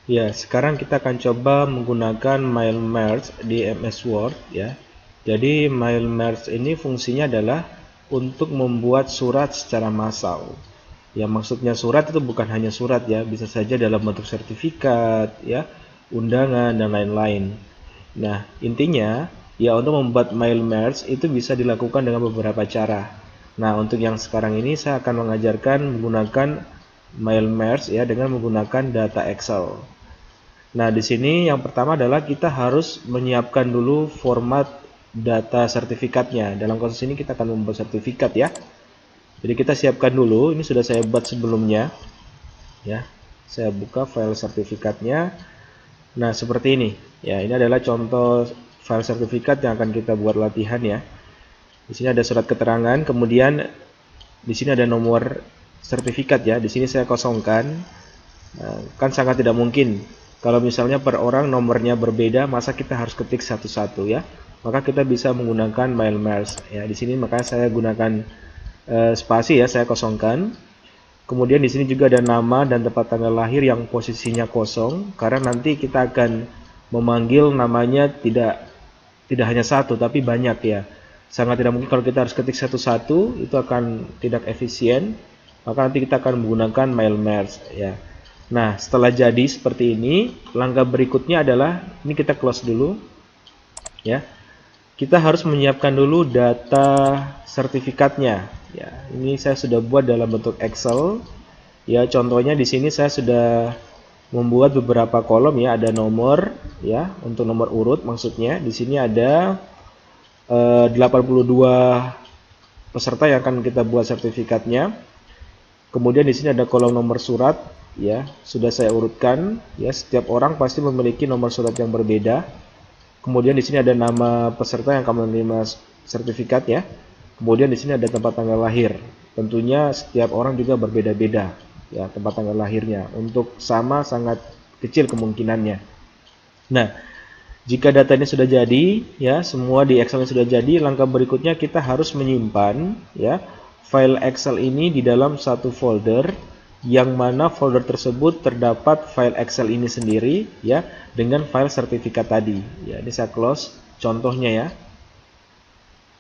Ya, sekarang kita akan coba menggunakan mail merge di MS Word ya. Jadi mail merge ini fungsinya adalah untuk membuat surat secara massal. Ya, maksudnya surat itu bukan hanya surat ya, bisa saja dalam bentuk sertifikat ya, undangan dan lain-lain. Nah, intinya ya untuk membuat mail merge itu bisa dilakukan dengan beberapa cara. Nah, untuk yang sekarang ini saya akan mengajarkan menggunakan mail merge ya dengan menggunakan data Excel. Nah, di sini yang pertama adalah kita harus menyiapkan dulu format data sertifikatnya. Dalam kasus ini kita akan membuat sertifikat ya. Jadi kita siapkan dulu, ini sudah saya buat sebelumnya ya. Saya buka file sertifikatnya. Nah, seperti ini. Ya, ini adalah contoh file sertifikat yang akan kita buat latihan ya. Di sini ada surat keterangan, kemudian di sini ada nomor sertifikat ya. Di sini saya kosongkan. Nah, kan sangat tidak mungkin kalau misalnya per orang nomornya berbeda, masa kita harus ketik satu-satu ya. Maka kita bisa menggunakan mail merge ya. Di sini makanya saya gunakan spasi ya, saya kosongkan. Kemudian di sini juga ada nama dan tempat tanggal lahir yang posisinya kosong karena nanti kita akan memanggil namanya tidak hanya satu tapi banyak ya. Sangat tidak mungkin kalau kita harus ketik satu-satu, itu akan tidak efisien. Maka nanti kita akan menggunakan mail merge ya. Nah, setelah jadi seperti ini, langkah berikutnya adalah ini kita close dulu ya. Kita harus menyiapkan dulu data sertifikatnya. Ya, ini saya sudah buat dalam bentuk Excel. Ya, contohnya di sini saya sudah membuat beberapa kolom ya, ada nomor ya, untuk nomor urut maksudnya. Di sini ada 82 peserta yang akan kita buat sertifikatnya. Kemudian di sini ada kolom nomor surat ya, sudah saya urutkan ya, setiap orang pasti memiliki nomor surat yang berbeda. Kemudian di sini ada nama peserta yang akan menerima sertifikat ya. Kemudian di sini ada tempat tanggal lahir. Tentunya setiap orang juga berbeda-beda ya tempat tanggal lahirnya. Untuk sama sangat kecil kemungkinannya. Nah, jika data ini sudah jadi ya, semua di Excel sudah jadi, langkah berikutnya kita harus menyimpan ya file Excel ini di dalam satu folder yang mana folder tersebut terdapat file Excel ini sendiri ya dengan file sertifikat tadi. Ya, ini saya close contohnya ya.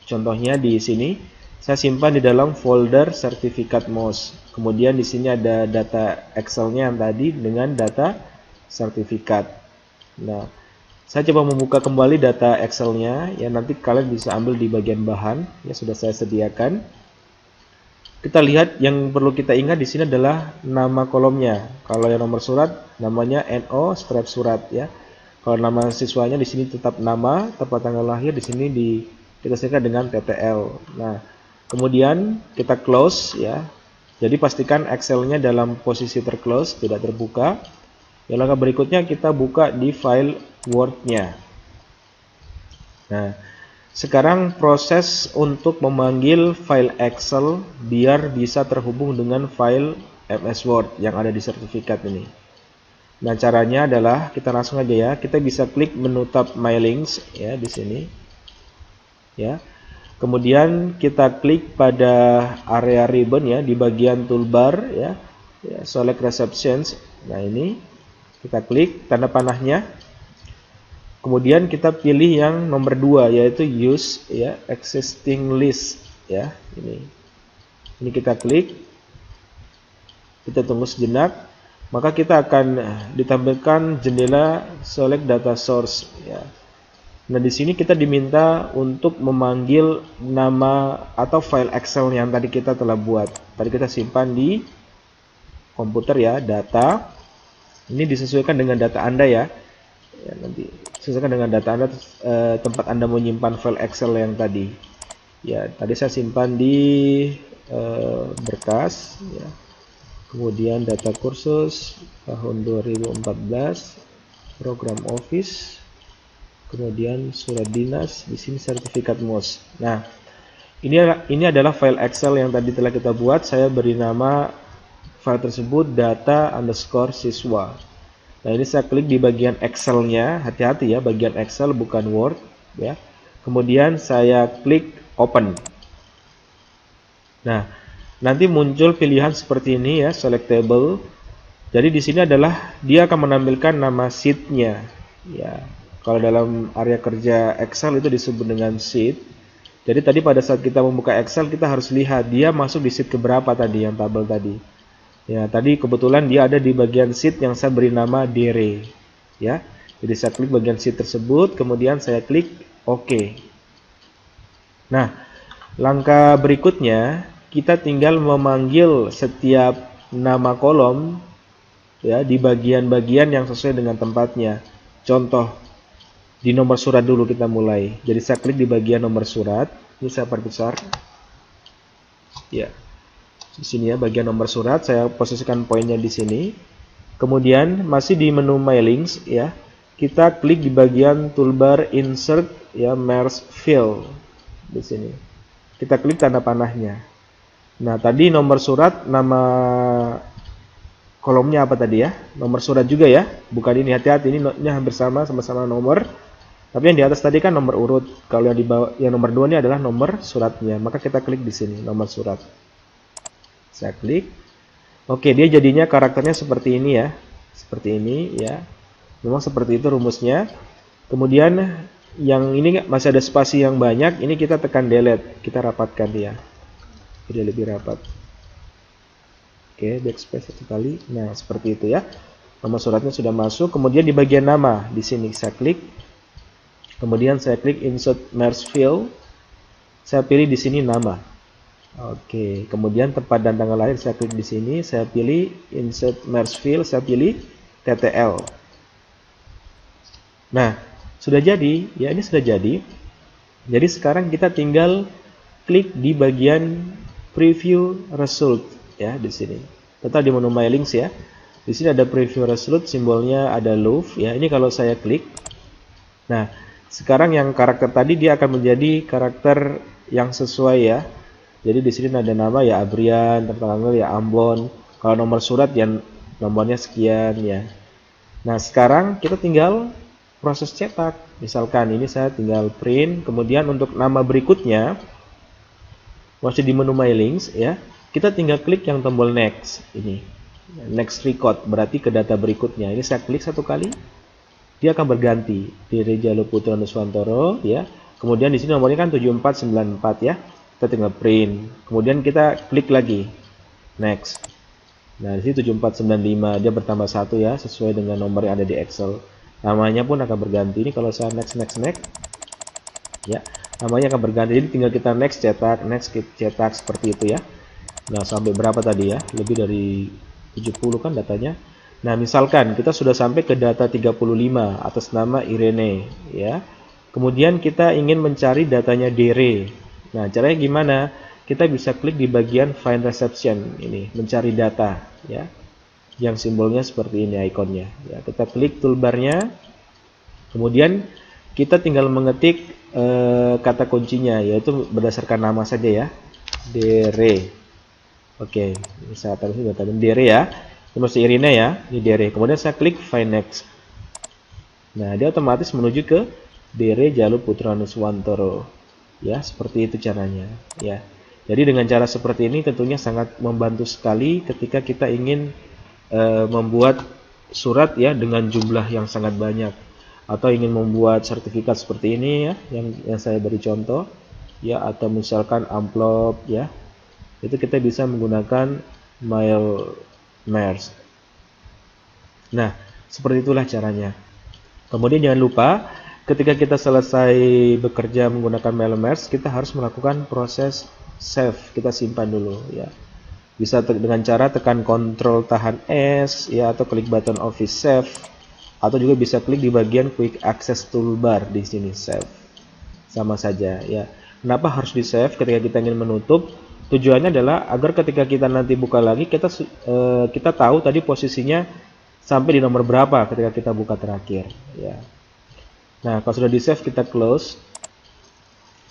Contohnya di sini saya simpan di dalam folder sertifikat MOS. Kemudian di sini ada data Excel-nya yang tadi dengan data sertifikat. Nah, saya coba membuka kembali data Excel-nya ya, nanti kalian bisa ambil di bagian bahan ya, sudah saya sediakan. Kita lihat yang perlu kita ingat di sini adalah nama kolomnya. Kalau yang nomor surat namanya NO strap surat ya. Kalau nama siswanya di sini tetap nama, tempat tanggal lahir di sini kita sesuaikan dengan TTL. Nah, kemudian kita close ya. Jadi pastikan Excel-nya dalam posisi terclose, tidak terbuka. Yang langkah berikutnya kita buka di file Word-nya. Nah, sekarang proses untuk memanggil file Excel biar bisa terhubung dengan file MS Word yang ada di sertifikat ini. Nah, caranya adalah kita langsung aja ya. Kita bisa klik menu tab My Links ya di sini. Ya. Kemudian kita klik pada area ribbon ya di bagian toolbar ya. Ya, select Receptions. Nah, ini kita klik tanda panahnya. Kemudian kita pilih yang nomor 2 yaitu use ya existing list ya, ini kita klik, kita tunggu sejenak, maka kita akan ditampilkan jendela select data source ya. Nah, di sini kita diminta untuk memanggil nama atau file Excel yang tadi kita telah buat. Tadi kita simpan di komputer ya, data. Ini disesuaikan dengan data Anda ya. Ya, nanti sesuaikan dengan data Anda, tempat Anda menyimpan file Excel yang tadi. Ya, tadi saya simpan di berkas ya. Kemudian data kursus tahun 2014, program Office, kemudian surat dinas, di sini sertifikat MOS. Nah, ini adalah file Excel yang tadi telah kita buat. Saya beri nama file tersebut data underscore siswa. Nah, ini saya klik di bagian Excel-nya, hati-hati ya, bagian Excel bukan Word ya. Kemudian saya klik Open. Nah, nanti muncul pilihan seperti ini ya, Select Table. Jadi di sini adalah dia akan menampilkan nama sheet-nya. Ya, kalau dalam area kerja Excel itu disebut dengan sheet. Jadi tadi pada saat kita membuka Excel kita harus lihat dia masuk di sheet keberapa tadi yang tabel tadi. Ya, tadi kebetulan dia ada di bagian sheet yang saya beri nama Dere. Ya, jadi saya klik bagian sheet tersebut, kemudian saya klik OK. Nah, langkah berikutnya kita tinggal memanggil setiap nama kolom ya di bagian-bagian yang sesuai dengan tempatnya. Contoh di nomor surat dulu kita mulai. Jadi saya klik di bagian nomor surat. Ini saya perbesar. Ya. Di sini ya bagian nomor surat saya posisikan poinnya di sini. Kemudian masih di menu My Links ya. Kita klik di bagian toolbar Insert ya Merge Field di sini. Kita klik tanda panahnya. Nah, tadi nomor surat nama kolomnya apa tadi ya? Nomor surat juga ya. Bukan ini, hati-hati, ini hampir sama-sama nomor. Tapi yang di atas tadi kan nomor urut. Kalau yang di bawah yang nomor 2 ini adalah nomor suratnya. Maka kita klik di sini nomor surat. Saya klik. Oke, dia jadinya karakternya seperti ini ya. Seperti ini ya. Memang seperti itu rumusnya. Kemudian yang ini masih ada spasi yang banyak, ini kita tekan delete, kita rapatkan dia. Jadi lebih rapat. Oke, backspace satu kali. Nah, seperti itu ya. Nomor suratnya sudah masuk. Kemudian di bagian nama, di sini saya klik. Kemudian saya klik Insert Merge Field. Saya pilih di sini nama. Oke, kemudian tempat dan tanggal lahir saya klik di sini. Saya pilih Insert Merge Field. Saya pilih TTL. Nah, sudah jadi. Ya, ini sudah jadi. Jadi sekarang kita tinggal klik di bagian Preview Result. Ya, di sini. Tetap di menu My Links ya. Di sini ada preview result, simbolnya ada love ya. Ini kalau saya klik. Nah, sekarang yang karakter tadi dia akan menjadi karakter yang sesuai ya. Jadi di sini ada nama ya Abrian, tanggal ya Ambon. Kalau nomor surat ya nomornya sekian ya. Nah, sekarang kita tinggal proses cetak. Misalkan ini saya tinggal print, kemudian untuk nama berikutnya masih di menu My Links ya. Kita tinggal klik yang tombol next ini. Next record berarti ke data berikutnya. Ini saya klik satu kali. Dia akan berganti di Jalur Putra Nuswantoro ya. Kemudian di sini nomornya kan 7494 ya. Kita tinggal print. Kemudian kita klik lagi. Next. Nah, di sini 7495 dia bertambah 1 ya sesuai dengan nomor yang ada di Excel. Namanya pun akan berganti. Ini kalau saya next. Ya, namanya akan berganti. Jadi tinggal kita next cetak seperti itu ya. Nah, sampai berapa tadi ya? Lebih dari 70 kan datanya. Nah, misalkan kita sudah sampai ke data 35 atas nama Irene ya. Kemudian kita ingin mencari datanya Dere. Nah, caranya gimana? Kita bisa klik di bagian Find Reception ini, mencari data ya. Yang simbolnya seperti ini ikonnya ya. Kita klik toolbarnya. Kemudian kita tinggal mengetik kata kuncinya yaitu berdasarkan nama saja ya. Dere. Oke, saya taruh sini data Dere ya. Ini masih Irina ya, ini Dere. Kemudian saya klik Find Next. Nah, dia otomatis menuju ke Dere Jalur Putra Nuswantoro. Ya, seperti itu caranya. Ya, jadi dengan cara seperti ini tentunya sangat membantu sekali ketika kita ingin membuat surat ya dengan jumlah yang sangat banyak, atau ingin membuat sertifikat seperti ini ya, yang saya beri contoh ya, atau misalkan amplop ya. Itu kita bisa menggunakan Mail Merge. Nah, seperti itulah caranya. Kemudian jangan lupa ketika kita selesai bekerja menggunakan Mail Merge, kita harus melakukan proses save. Kita simpan dulu ya. Bisa dengan cara tekan Ctrl tahan S ya, atau klik button Office Save, atau juga bisa klik di bagian Quick Access Toolbar di sini save. Sama saja ya. Kenapa harus di save ketika kita ingin menutup? Tujuannya adalah agar ketika kita nanti buka lagi kita tahu tadi posisinya sampai di nomor berapa ketika kita buka terakhir ya. Nah, kalau sudah di save kita close.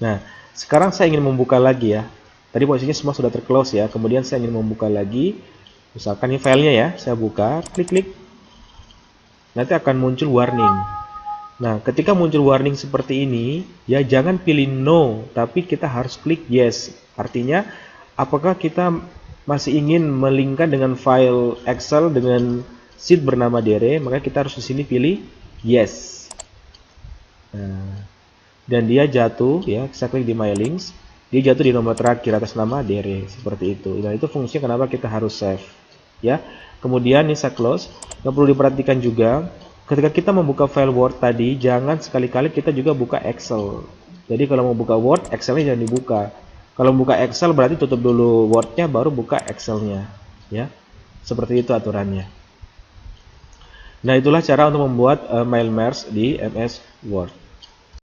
Nah, sekarang saya ingin membuka lagi ya. Tadi posisinya semua sudah terclose ya. Kemudian saya ingin membuka lagi. Misalkan ini filenya ya, saya buka, klik. Nanti akan muncul warning. Nah, ketika muncul warning seperti ini, ya jangan pilih no, tapi kita harus klik yes. Artinya apakah kita masih ingin melingkan dengan file Excel dengan sheet bernama Dere, maka kita harus di sini pilih yes. Nah, dan dia jatuh ya, saya klik di My Links, dia jatuh di nomor terakhir atas nama Dere, seperti itu. Nah, itu fungsinya kenapa kita harus save ya. Kemudian ini saya close. Yang perlu diperhatikan juga, ketika kita membuka file Word tadi, jangan sekali-kali kita juga buka Excel. Jadi kalau mau buka Word, Excelnya jangan dibuka. Kalau buka Excel berarti tutup dulu Word-nya, baru buka Excel-nya ya. Seperti itu aturannya. Nah, itulah cara untuk membuat mail merge di MS Word.